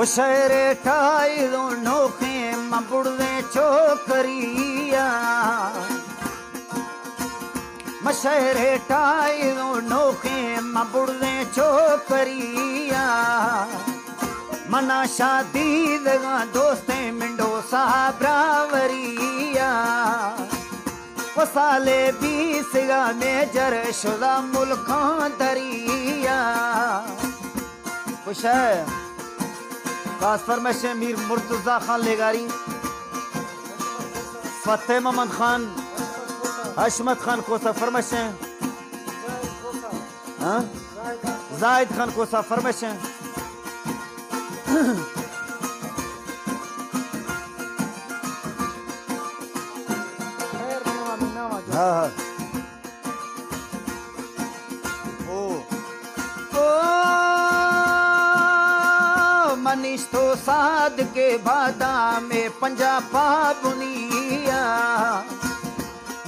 शहरे ठाई दोनों के मुड़दे छोकरिया मशहरे ठाई दोनों के मुड़दे छोकरिया मना शादी दगा दोस्ते मिंडो साबरावरिया वो साले 20 गा मेजर शुदा मुल्का दरिया खुश है खास फरमाइश मीर मुर्तजा खान लेगारी फतेह मोहम्मद खान हशमत खान कोसा फरमाइश जाहिद खान कोसा फरमाइश हाँ मनीष तो साध के बादा में पंजाबा बुनिया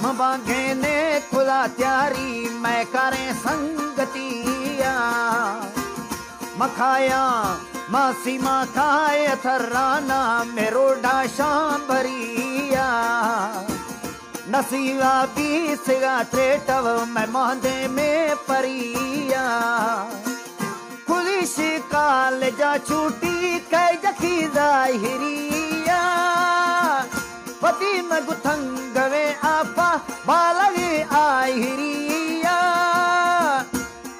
मबांगे ने खुदा त्यारी मैं करें संगतिया मखाया मासी मखाए थर्राना मेरो डाशा भरिया नसीबा 20 गा त्रेटव मैं मोहदे में परिया खुली शिकाल जा छूटी कै जखी जाहिरिया पति में गुथंगवे आपा बालगे आहिरिया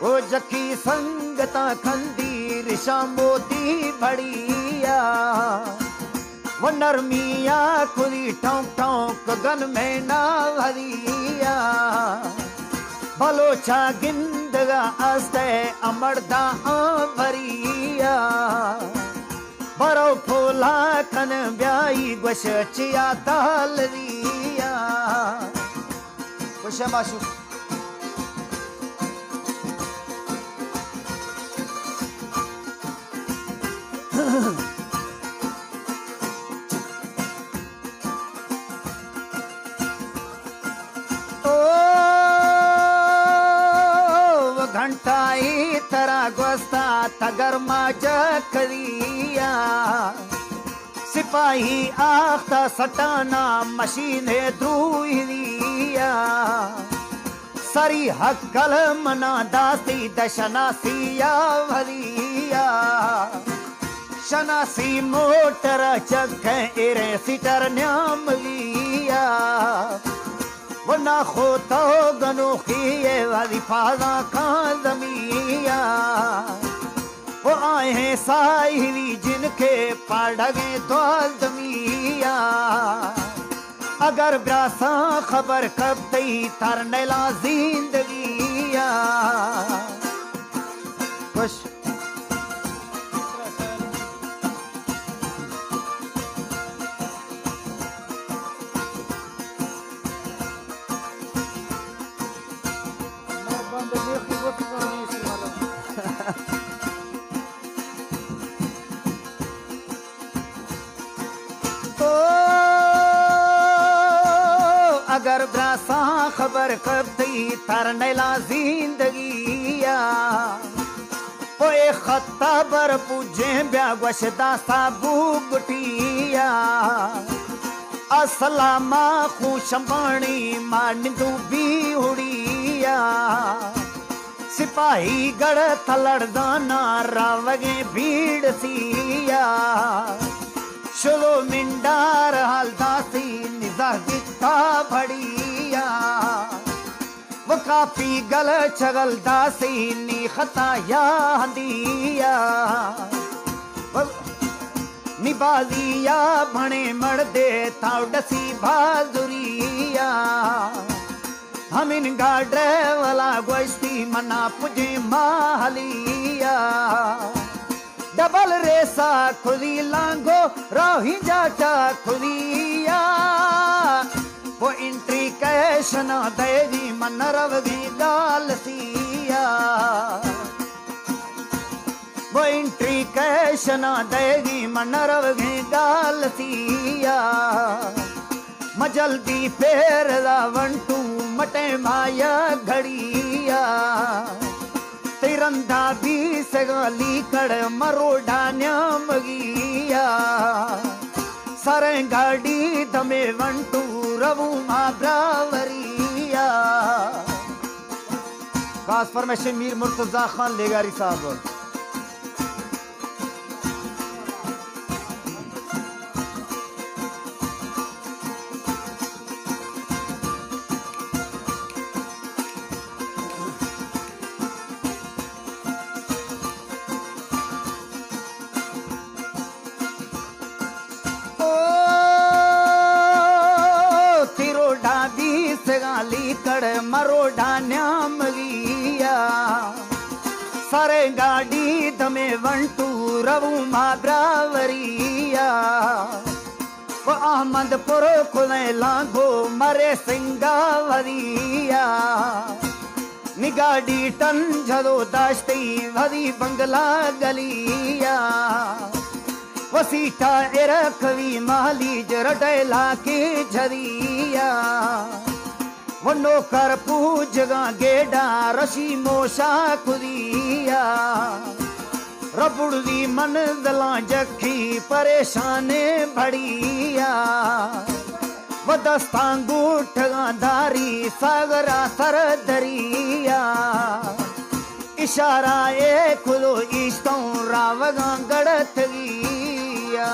ओ जखी संगता खंदीर शामोती बड़िया वो नरमिया खुदी ठोंक ठोंक गन में ना भरिया बलोचा गिंदगा अस्ते अमरदा भरिया बरो फूला कन ब्याई गुश चिया तालरिया खुश है माशू घंटाई तरा गोस्ता तगर माजा करिया सिपाही आख्ता सटाना मशीने द्रूहिया सरी हक्कल मना दासी दशनासिया भरिया शनासी मोटर चक इरे सिटर न्याम लिया वना खोतो गनो खिए वाली फाजा खाजमिया वो आए हैं साहिली जिनके पड़गे द्वालदमिया अगर ब्रासा खबर कब तई तरनेला जिंदगिया खुश अगर ब्रासा खबर कब थी तरनेला जिंदगिया ओए खत्ता बर पूजे ब्यागवशदा साबू गुटिया असलामा खुशंबाणी मानिंदू भी उड़िया सिपाही गढ़ थलड़ दाना रावगे भीड़ सिया चलो मिंडार हालदासी निज़ाह दिखा भड़िया वो काफी गल चगल दासी नी खताया हंदिया निबाजिया भणे मर दे थाव डसी बाजुरिया हम इन गाड्रे वाला गोश्ती मना पुजे माहलिया डबल रेसा खुदी लांगो रोही जाटा खुदिया वो इंट्री कैशन देवी मन रवगी गाल सिया वो इंट्री कैशन देवी मन रवगी गाल सिया मजल्दी फेर वन टू मटे माया घड़िया तिरंधा भी सगाली कड़ मरोड़ा न्यामगिया सारे गाड़ी दमे वंटू रवू ब्रावरिया। खास फरमाइश मीर मुर्तजा खान लेगारी साहब। सगाली कड़ मरोड़ा न्यामगिया सारे गाड़ी दमे वंटू रवू ब्रावरिया वो अहमदपुर खुले लांगो मरे सिंगावरिया निगाड़ी टन झलो दाश्ती वदी बंगला गलिया वसीटा इरखवी माली जरडेला के झरिया वो नौकर पूजगा गेडा रशी मोशा खुदिया रबुड़ी मनदला जखी परेशाने भड़िया वो दस्तांगूठगा धारी सागरा सर दरिया इशारा ए खुलो इश्तों रावगा गड़त गिया।